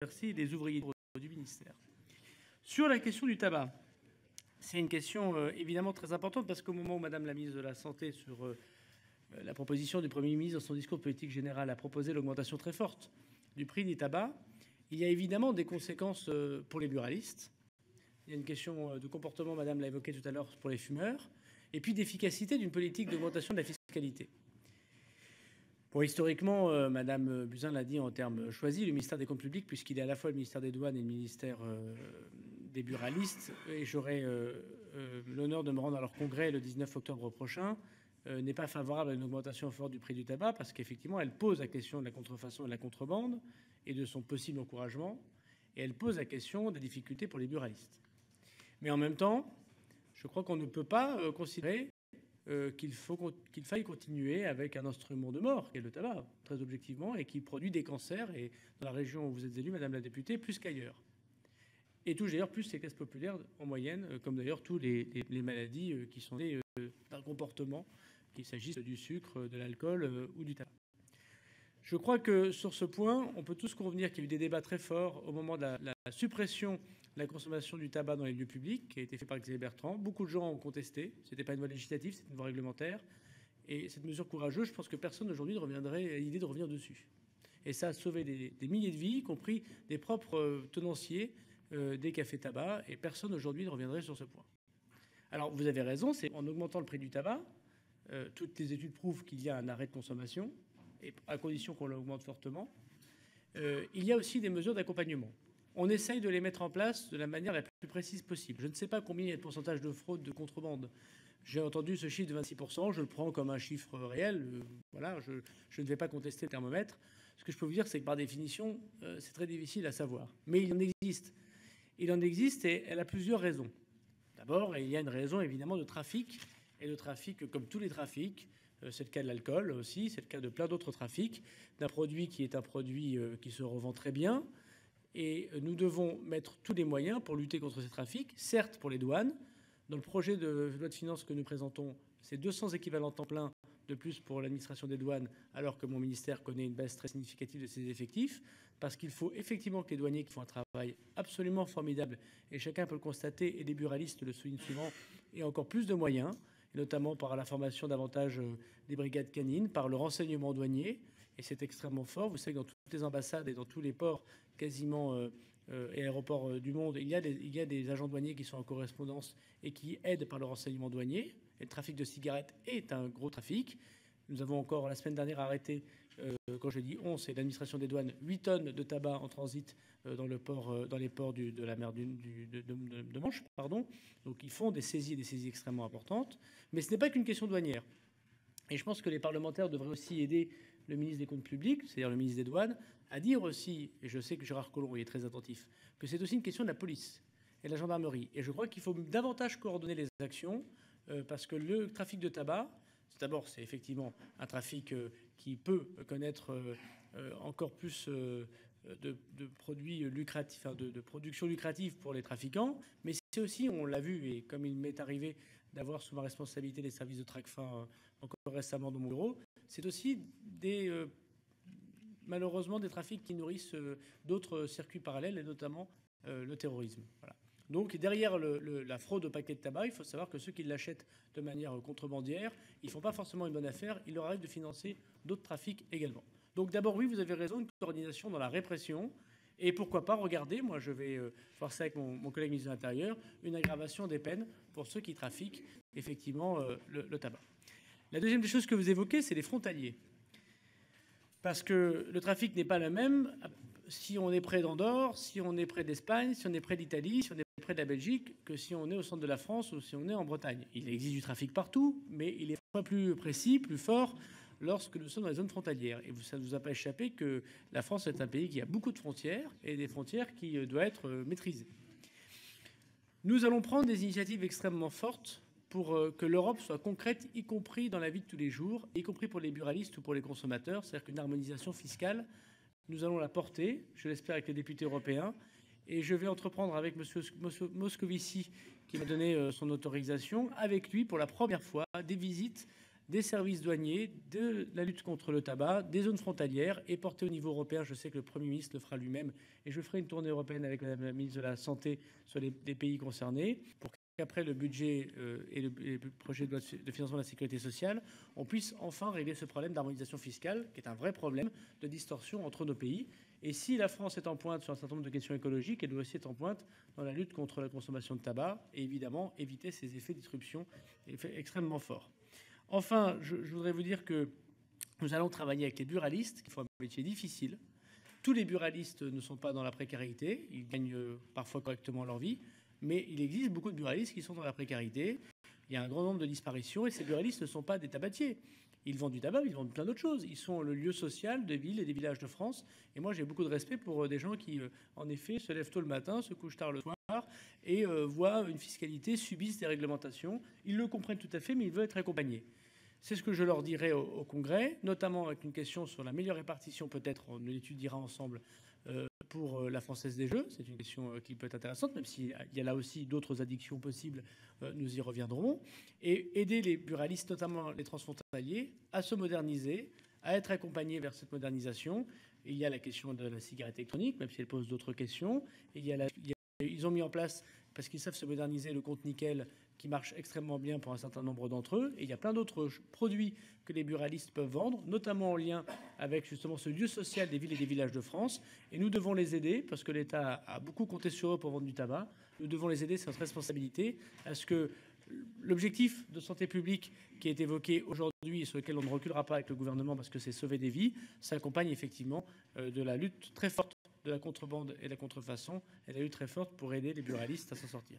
remercie les ouvriers du ministère. Sur la question du tabac, c'est une question évidemment très importante parce qu'au moment où Madame la ministre de la Santé, sur la proposition du Premier ministre dans son discours de politique générale, a proposé l'augmentation très forte du prix du tabac, il y a évidemment des conséquences pour les buralistes. Il y a une question de comportement, Madame l'a évoqué tout à l'heure, pour les fumeurs, et puis d'efficacité d'une politique d'augmentation de la fiscalité. Bon, historiquement, Madame Buzyn l'a dit en termes choisis, le ministère des Comptes publics, puisqu'il est à la fois le ministère des Douanes et le ministère des buralistes, et j'aurai l'honneur de me rendre à leur congrès le 19 octobre prochain, n'est pas favorable à une augmentation forte du prix du tabac, parce qu'effectivement, elle pose la question de la contrefaçon et de la contrebande, et de son possible encouragement, et elle pose la question des difficultés pour les buralistes. Mais en même temps, je crois qu'on ne peut pas considérer qu'il faille continuer avec un instrument de mort, qui est le tabac, très objectivement, et qui produit des cancers, et dans la région où vous êtes élue, Madame la députée, plus qu'ailleurs. Et touche d'ailleurs plus les classes populaires en moyenne, comme d'ailleurs toutes les maladies qui sont d'un comportement, qu'il s'agisse du sucre, de l'alcool ou du tabac. Je crois que sur ce point, on peut tous convenir qu'il y a eu des débats très forts au moment de la suppression de la consommation du tabac dans les lieux publics, qui a été fait par Xavier Bertrand. Beaucoup de gens ont contesté. Ce n'était pas une voie législative, c'était une voie réglementaire. Et cette mesure courageuse, je pense que personne aujourd'hui ne reviendrait à l'idée de revenir dessus. Et ça a sauvé des milliers de vies, y compris des propres tenanciers des cafés tabac. Et personne aujourd'hui ne reviendrait sur ce point. Alors vous avez raison, c'est en augmentant le prix du tabac, toutes les études prouvent qu'il y a un arrêt de consommation, et à condition qu'on l'augmente fortement. Il y a aussi des mesures d'accompagnement. On essaye de les mettre en place de la manière la plus précise possible. Je ne sais pas combien il y a de pourcentage de fraude, de contrebande. J'ai entendu ce chiffre de 26%, je le prends comme un chiffre réel. Voilà, je ne vais pas contester le thermomètre. Ce que je peux vous dire, c'est que par définition, c'est très difficile à savoir. Mais il en existe. Il en existe et elle a plusieurs raisons. D'abord, il y a une raison évidemment de trafic, et de trafic comme tous les trafics. C'est le cas de l'alcool aussi, c'est le cas de plein d'autres trafics, d'un produit qui est un produit qui se revend très bien. Et nous devons mettre tous les moyens pour lutter contre ces trafics, certes pour les douanes. Dans le projet de loi de finances que nous présentons, c'est 200 équivalents temps plein de plus pour l'administration des douanes, alors que mon ministère connaît une baisse très significative de ses effectifs, parce qu'il faut effectivement que les douaniers qui font un travail absolument formidable, et chacun peut le constater, et les buralistes le soulignent souvent, aient encore plus de moyens, et notamment par la formation davantage des brigades canines, par le renseignement douanier, et c'est extrêmement fort. Vous savez que dans toutes les ambassades et dans tous les ports quasiment et aéroports du monde, il y a des agents douaniers qui sont en correspondance et qui aident par le renseignement douanier. Et le trafic de cigarettes est un gros trafic. Nous avons encore la semaine dernière arrêté, quand je dis on, c'est l'administration des douanes, 8 tonnes de tabac en transit dans les ports de la mer de Manche. Pardon. Donc ils font des saisies extrêmement importantes. Mais ce n'est pas qu'une question douanière. Et je pense que les parlementaires devraient aussi aider le ministre des Comptes publics, c'est-à-dire le ministre des Douanes, à dire aussi, et je sais que Gérard Collomb y est très attentif, que c'est aussi une question de la police et de la gendarmerie. Et je crois qu'il faut davantage coordonner les actions, parce que le trafic de tabac, d'abord, c'est effectivement un trafic qui peut connaître encore plus de produits lucratifs, enfin de production lucrative pour les trafiquants, mais c'est aussi, on l'a vu, et comme il m'est arrivé d'avoir sous ma responsabilité les services de Tracfin encore récemment dans mon bureau, c'est aussi malheureusement des trafics qui nourrissent d'autres circuits parallèles, et notamment le terrorisme. Voilà. Donc derrière la fraude au paquet de tabac, il faut savoir que ceux qui l'achètent de manière contrebandière, ils ne font pas forcément une bonne affaire, il leur arrive de financer d'autres trafics également. Donc d'abord, oui, vous avez raison, une coordination dans la répression, et pourquoi pas regarder, moi je vais voir ça avec mon collègue ministre de l'Intérieur, une aggravation des peines pour ceux qui trafiquent effectivement le tabac. La deuxième des choses que vous évoquez, c'est les frontaliers. Parce que le trafic n'est pas le même si on est près d'Andorre, si on est près d'Espagne, si on est près d'Italie, si on est près de la Belgique, que si on est au centre de la France ou si on est en Bretagne. Il existe du trafic partout, mais il est pas plus précis, plus fort lorsque nous sommes dans les zones frontalières. Et ça ne vous a pas échappé que la France est un pays qui a beaucoup de frontières, et des frontières qui doivent être maîtrisées. Nous allons prendre des initiatives extrêmement fortes pour que l'Europe soit concrète, y compris dans la vie de tous les jours, y compris pour les buralistes ou pour les consommateurs. C'est-à-dire qu'une harmonisation fiscale, nous allons la porter, je l'espère, avec les députés européens. Et je vais entreprendre avec M. Moscovici, qui m'a donné son autorisation, avec lui, pour la première fois, des visites des services douaniers, de la lutte contre le tabac, des zones frontalières et porté au niveau européen. Je sais que le Premier ministre le fera lui-même et je ferai une tournée européenne avec Madame la ministre de la Santé sur les pays concernés pour qu'après le budget et le projet de loi de financement de la sécurité sociale, on puisse enfin régler ce problème d'harmonisation fiscale qui est un vrai problème de distorsion entre nos pays. Et si la France est en pointe sur un certain nombre de questions écologiques, elle doit aussi être en pointe dans la lutte contre la consommation de tabac et évidemment éviter ces effets de disruption extrêmement forts. Enfin, je voudrais vous dire que nous allons travailler avec les buralistes, qui font un métier difficile. Tous les buralistes ne sont pas dans la précarité, ils gagnent parfois correctement leur vie, mais il existe beaucoup de buralistes qui sont dans la précarité. Il y a un grand nombre de disparitions et ces buralistes ne sont pas des tabatiers. Ils vendent du tabac, ils vendent plein d'autres choses. Ils sont le lieu social des villes et des villages de France. Et moi, j'ai beaucoup de respect pour des gens qui, en effet, se lèvent tôt le matin, se couchent tard le soir et voient une fiscalité, subissent des réglementations. Ils le comprennent tout à fait, mais ils veulent être accompagnés. C'est ce que je leur dirai au Congrès, notamment avec une question sur la meilleure répartition, peut-être, on l'étudiera ensemble, pour la Française des Jeux. C'est une question qui peut être intéressante, même s'il y a là aussi d'autres addictions possibles, nous y reviendrons. Et aider les buralistes, notamment les transfrontaliers, à se moderniser, à être accompagnés vers cette modernisation. Et il y a la question de la cigarette électronique, même si elle pose d'autres questions. Et ils ont mis en place, parce qu'ils savent se moderniser, le compte nickel, qui marche extrêmement bien pour un certain nombre d'entre eux. Et il y a plein d'autres produits que les buralistes peuvent vendre, notamment en lien avec justement ce lieu social des villes et des villages de France. Et nous devons les aider, parce que l'État a beaucoup compté sur eux pour vendre du tabac. Nous devons les aider, c'est notre responsabilité, à ce que l'objectif de santé publique qui est évoqué aujourd'hui et sur lequel on ne reculera pas avec le gouvernement parce que c'est sauver des vies, s'accompagne effectivement de la lutte très forte de la contrebande et de la contrefaçon, et la lutte très forte pour aider les buralistes à s'en sortir.